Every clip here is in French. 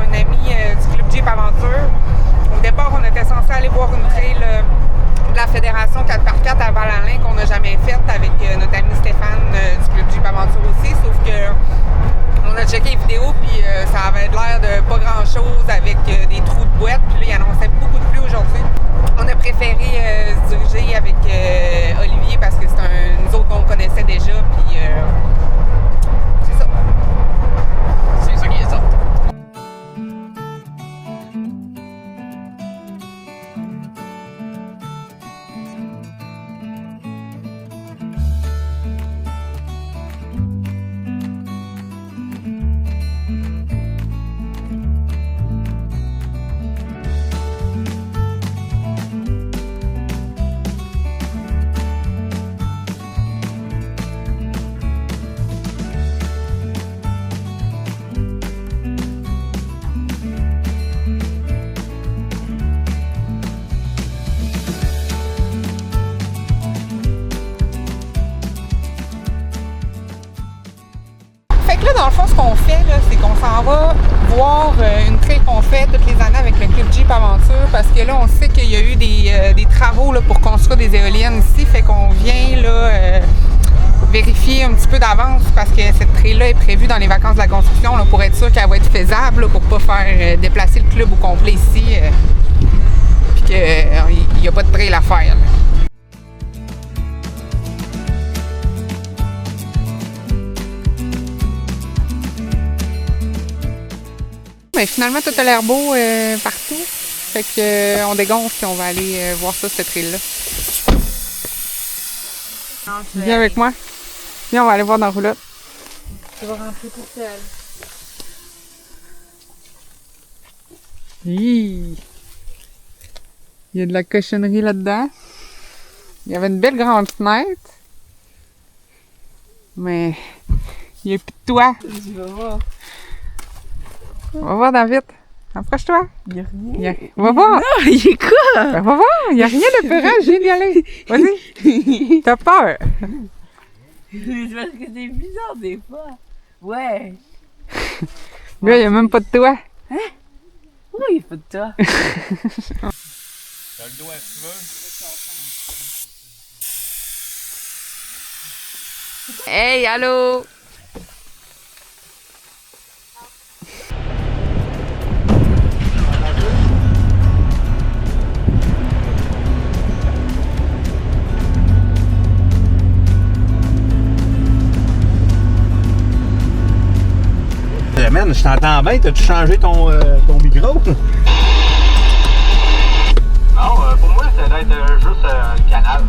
un ami du Club Jeep Aventure. Au départ, on était censé aller voir une trail de la Fédération 4x4 à Val-Alain qu'on n'a jamais faite avec notre ami Stéphane du Club Jeep Aventure aussi, sauf que on a checké les vidéos puis ça avait l'air de pas grand-chose avec des trous de boîte, puis là, il annonçait beaucoup de pluie aujourd'hui. On a préféré se diriger avec Olivier parce que c'est nous autres qu'on connaissait déjà, puis c'est ça. C'est ça qui est ça. Dans le fond, ce qu'on fait, c'est qu'on s'en va voir une trail qu'on fait toutes les années avec le Club Jeep Aventure parce que là, on sait qu'il y a eu des travaux là, pour construire des éoliennes ici. Fait qu'on vient là, vérifier un petit peu d'avance parce que cette trail-là est prévue dans les vacances de la construction là, pour être sûr qu'elle va être faisable là, pour ne pas faire déplacer le club au complet ici. Puis qu'il n'y a pas de trail à faire. Là. Mais finalement, tout a l'air beau partout. Fait que on dégonfle et on va aller voir ça, cette île-là. Viens avec moi. Viens, on va aller voir dans la roulotte. Tu vas rentrer toute seule. Hi. Il y a de la cochonnerie là-dedans. Il y avait une belle grande fenêtre. Mais il n'y a plus de toit. Tu vas voir. On va voir, David. Approche-toi. Il n'y a rien. On va voir. Non, il y a quoi? Ben, on va voir. Il n'y a rien de peurant. Je viens d'y aller. Vas-y. T'as peur. C'est parce que c'est bizarre des fois. Ouais. Là, il n'y a même pas de toit. Hein? Oui, il faut de toi. T'as le doigt si tu veux. Hey, allô? Man, je t'entends bien, t'as-tu changé ton micro? Non, pour moi, ça doit être juste un canal.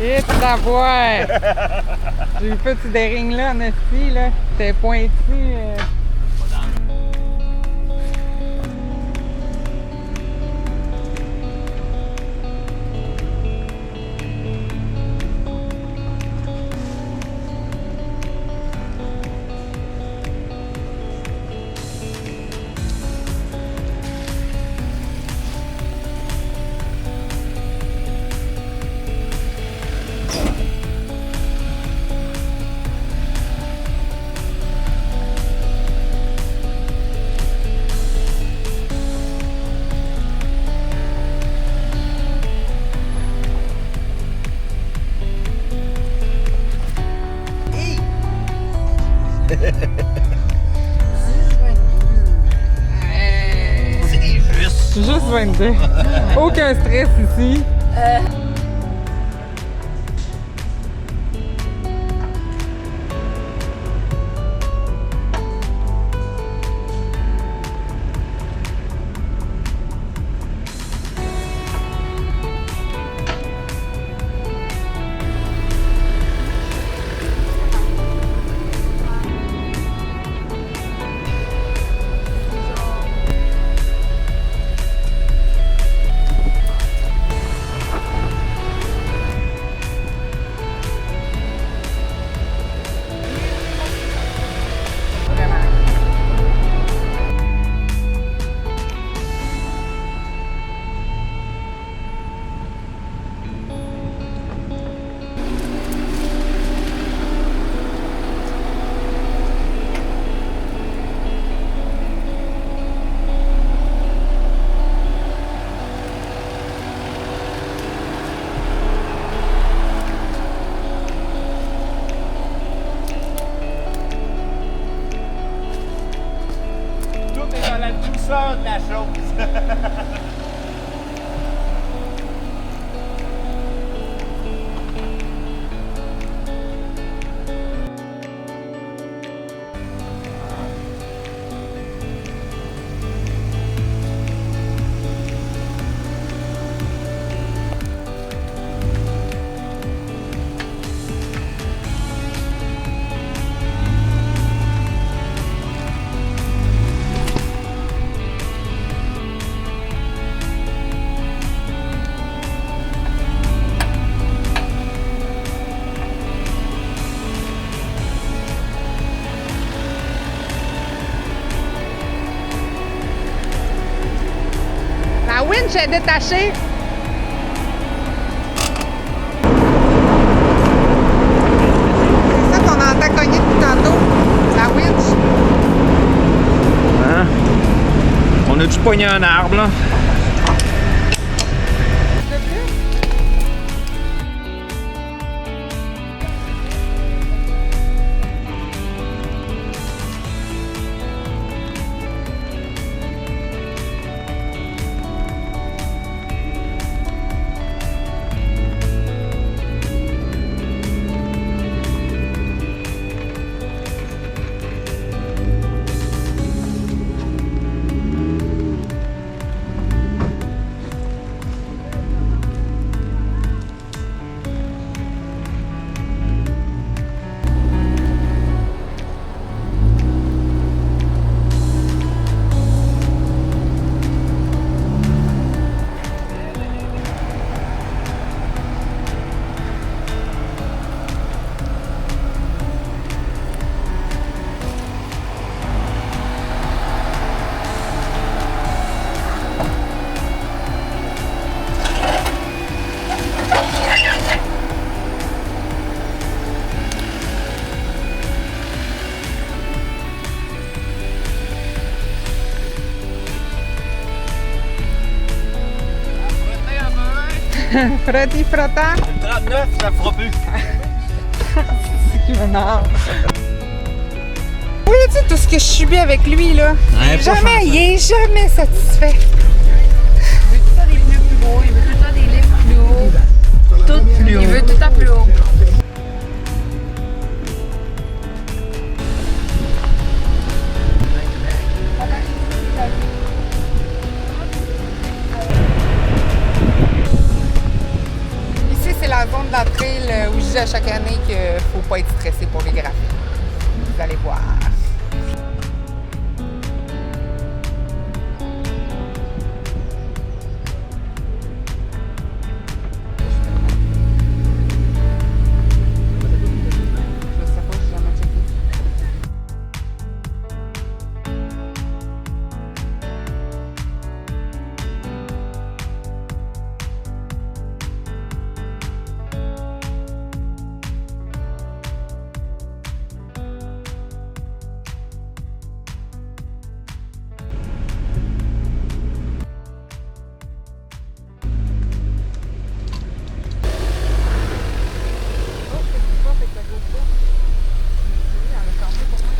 Et tu la vois! J'ai eu petit daring là, en esti, là. C'était pointu. sais. Aucun stress ici. De la chose. La winch est détachée. C'est ça qu'on entend cogner depuis tantôt. La winch. Hein? On a-tu pogné un arbre, là? Frotti frottant. 39, ça fera plus. C'est qui m'énerve. Oui, tu sais, tout ce que je subis avec lui, là. Ouais, Il est jamais satisfait. Il veut tout le temps des pneus plus gros, il veut tout le temps des lifts plus hauts. Tout plus haut. Il veut tout le temps plus haut. Ici, c'est la zone d'entrée où je dis à chaque année qu'il ne faut pas être stressé pour les graphiques. Vous allez voir.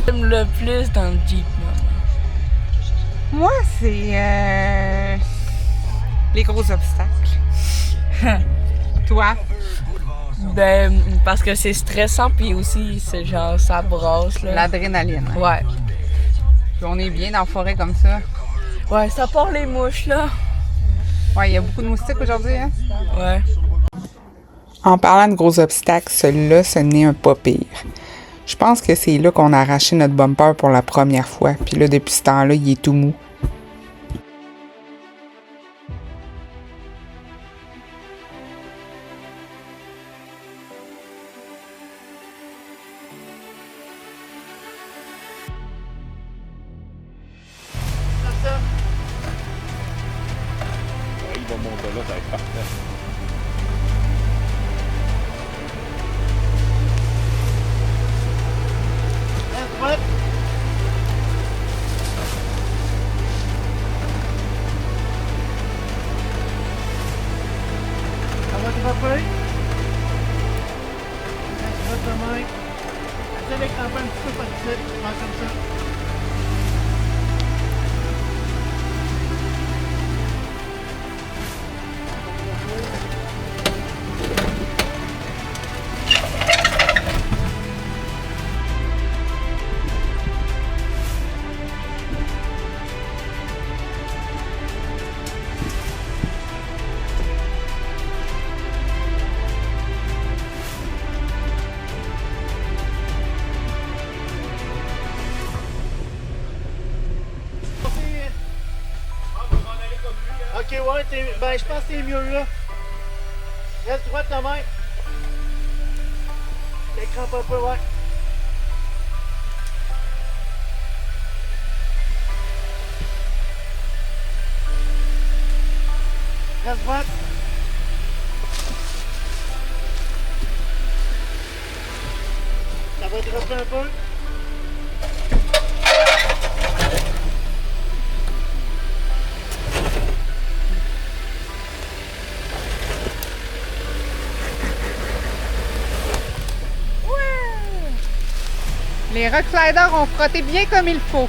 J'aime le plus dans le Jeep, moi. Moi, c'est Les gros obstacles. Toi? Ben, parce que c'est stressant, puis aussi, c'est genre, ça brasse, là. L'adrénaline. Hein? Ouais. Puis on est bien dans la forêt comme ça. Ouais, ça part les mouches, là. Ouais, il y a beaucoup de moustiques aujourd'hui, hein? Ouais. En parlant de gros obstacles, celui-là, ce n'est un pas pire. Je pense que c'est là qu'on a arraché notre bumper pour la première fois. Puis là, depuis ce temps-là, il est tout mou. Il va monter là, ça va être parfait. Ça va frapper? Reste de main. Essaye de cramper un petit peu par ici. Prends comme ça. Ok, ouais, ben je pense que t'es mieux là. Reste droite ta main. Les crampes un peu, ouais. Reste droite. Ça va dropper un peu. Les rock sliders ont frotté bien comme il faut.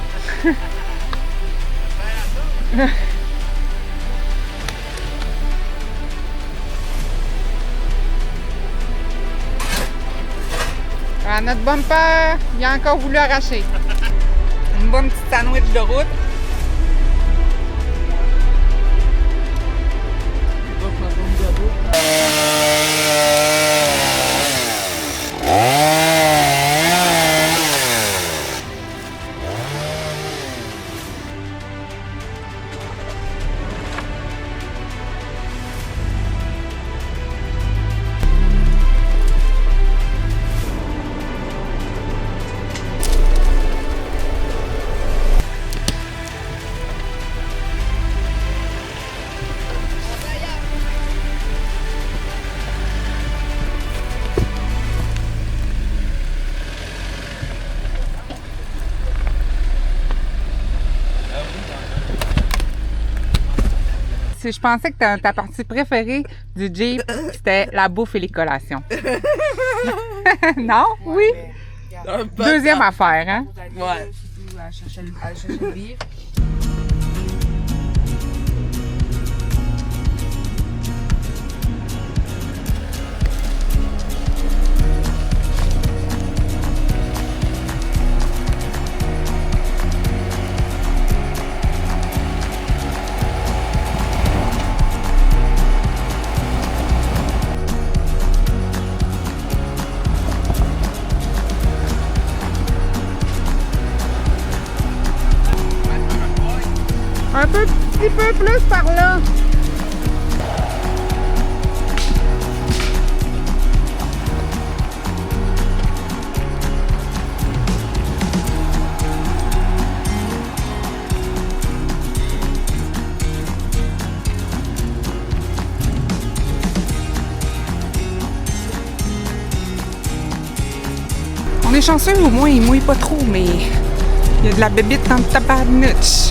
Ah, notre bumper, il a encore voulu arracher. Une bonne petite sandwich de route. Je pensais que ta partie préférée du Jeep, c'était la bouffe et les collations. Non? Oui? Deuxième affaire, hein? Ouais. Un petit peu plus par là. On est chanceux, au moins, il mouille pas trop, mais il y a de la bébite dans le tabarnouche.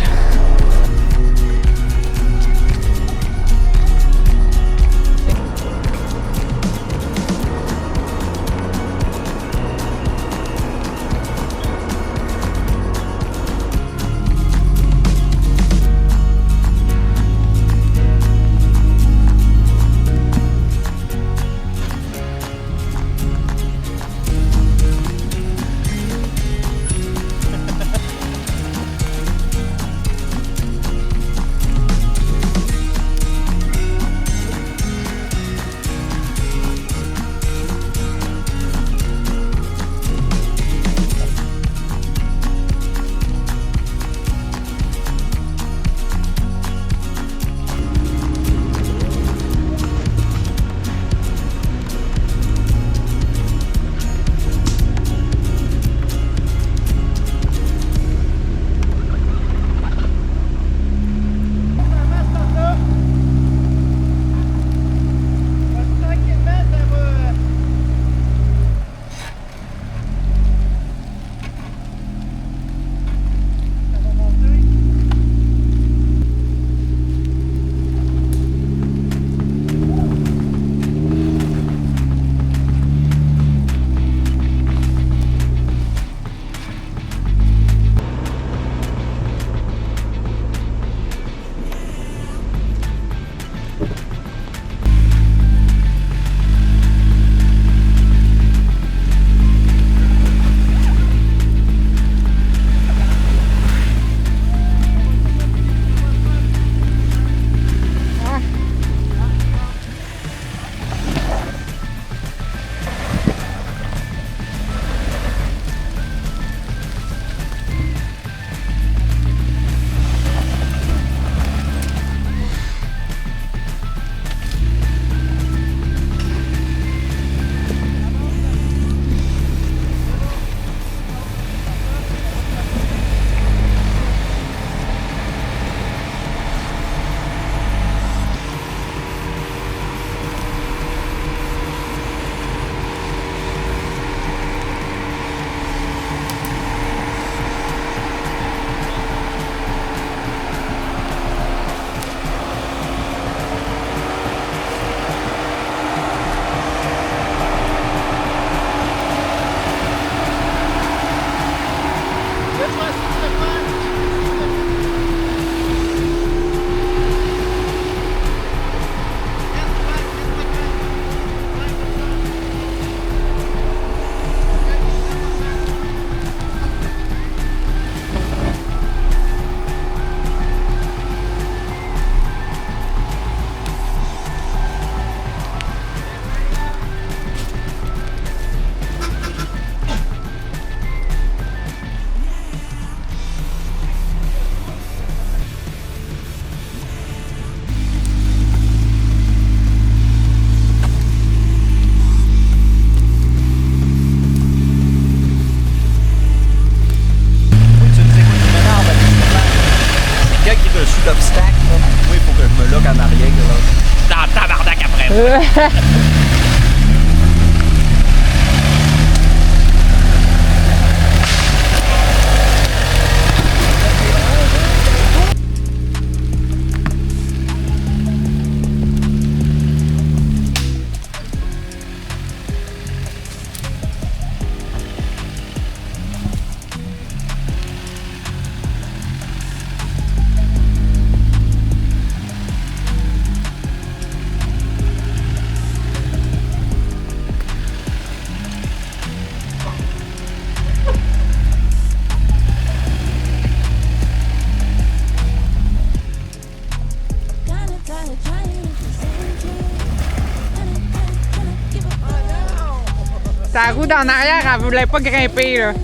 Sa roue d'en arrière, elle voulait pas grimper, là.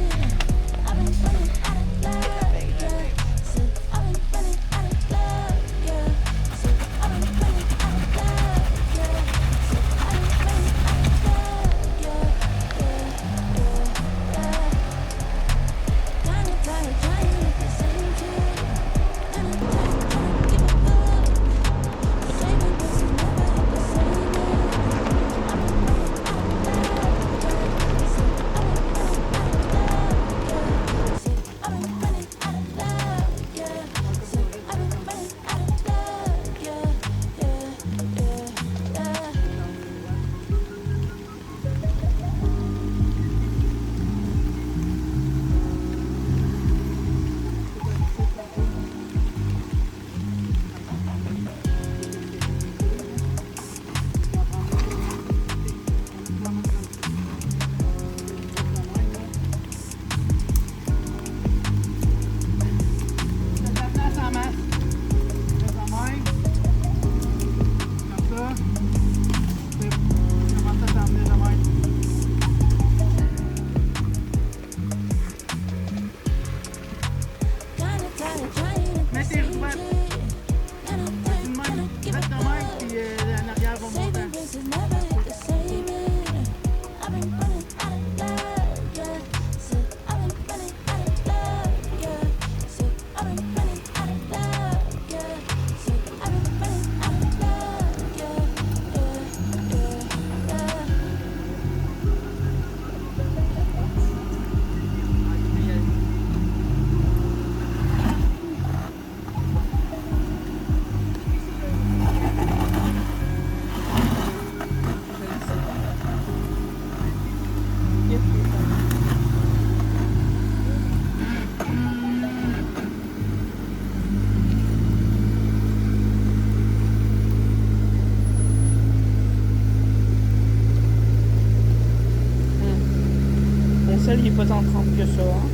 Il n'est pas tant trempe que ça. Hein?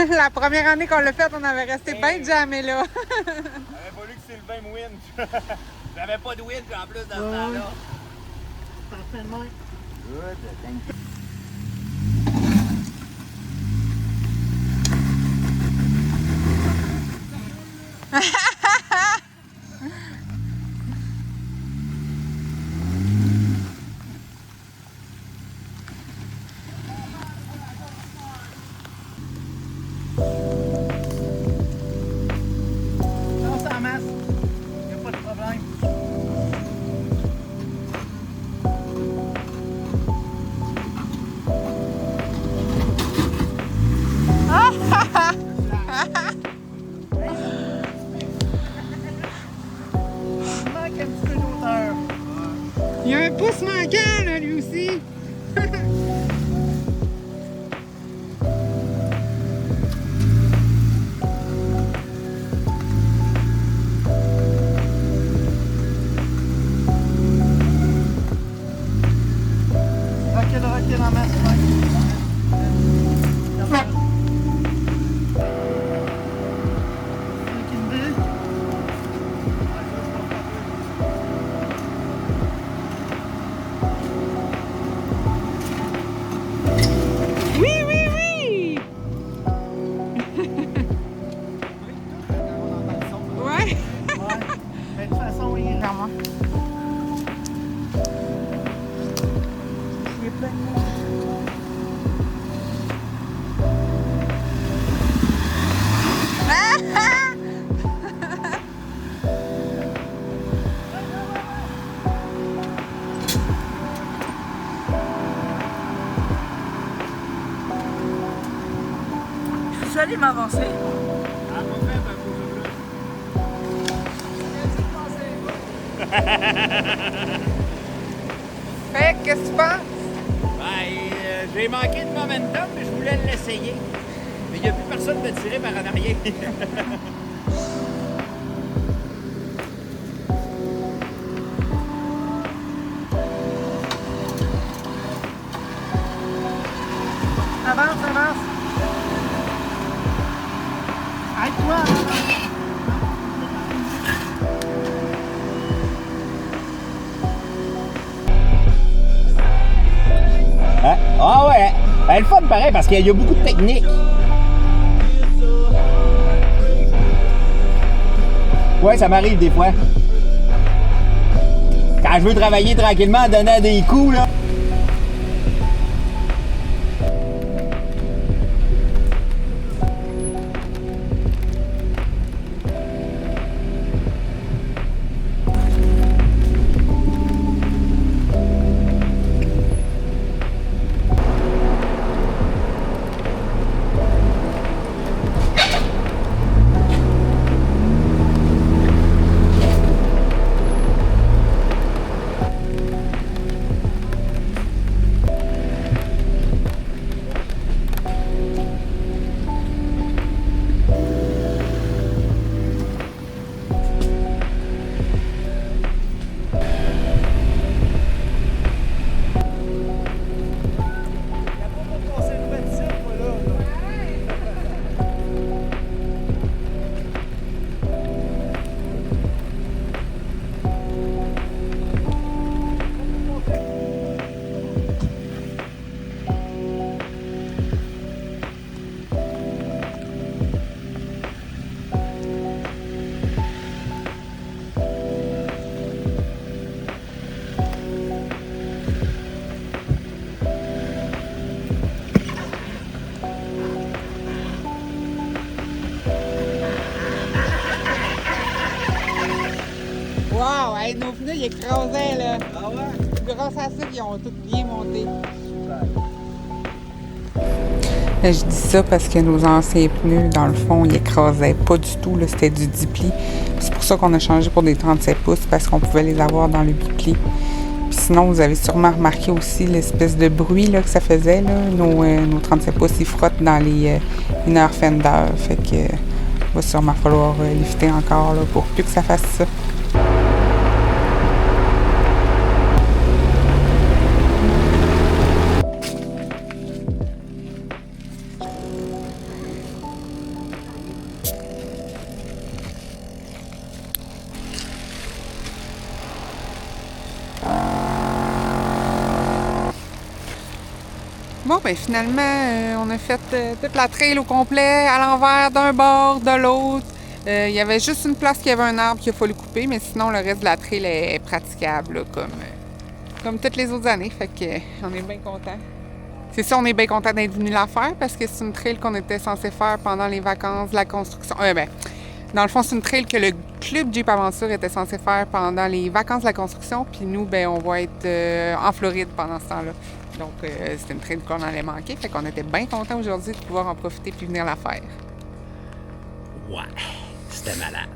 La première année qu'on l'a fait, on avait resté bien jamais là. Il avait fallu que Sylvain me win. J'avais pas de win en plus dans ce temps-là. Parfait de main. Good, thank you. Lance en masse. Il n'y a pas de problème. allez m'avancer. Fait qu'est-ce que tu penses? J'ai manqué de momentum, mais je voulais l'essayer. Mais il n'y a plus personne de tirer par en arrière. Avance, avance. Aide-toi. Hein? Ah ouais, elle est le fun pareil parce qu'il y a beaucoup de techniques. Ouais, ça m'arrive des fois. Quand je veux travailler tranquillement en donnant des coups, là. Wow! Hey, nos pneus, ils écrasaient, là. Ah ouais? Grâce à ça, ils ont tout bien monté. Je dis ça parce que nos anciens pneus, dans le fond, ils écrasaient pas du tout. Là, c'était du 10 plis. C'est pour ça qu'on a changé pour des 37 pouces, parce qu'on pouvait les avoir dans le 8 plis. Puis sinon, vous avez sûrement remarqué aussi l'espèce de bruit là, que ça faisait. Là. Nos 37 pouces, ils frottent dans les inner fenders. Fait que va sûrement falloir lifter encore là, pour plus que ça fasse ça. Bon, ben finalement, on a fait toute la trail au complet, à l'envers, d'un bord, de l'autre. Il y avait juste une place qui avait un arbre qu'il a fallu couper, mais sinon, le reste de la trail est praticable, là, comme toutes les autres années. Fait que on est bien contents. C'est ça, on est bien contents d'être venus la faire parce que c'est une trail qu'on était censé faire pendant les vacances de la construction. Dans le fond, c'est une trail que le club Jeep Aventure était censé faire pendant les vacances de la construction. Puis nous, ben, on va être en Floride pendant ce temps-là. Donc, c'était une trail qu'on allait manquer. Fait qu'on était bien contents aujourd'hui de pouvoir en profiter puis venir la faire. Ouais, c'était malade.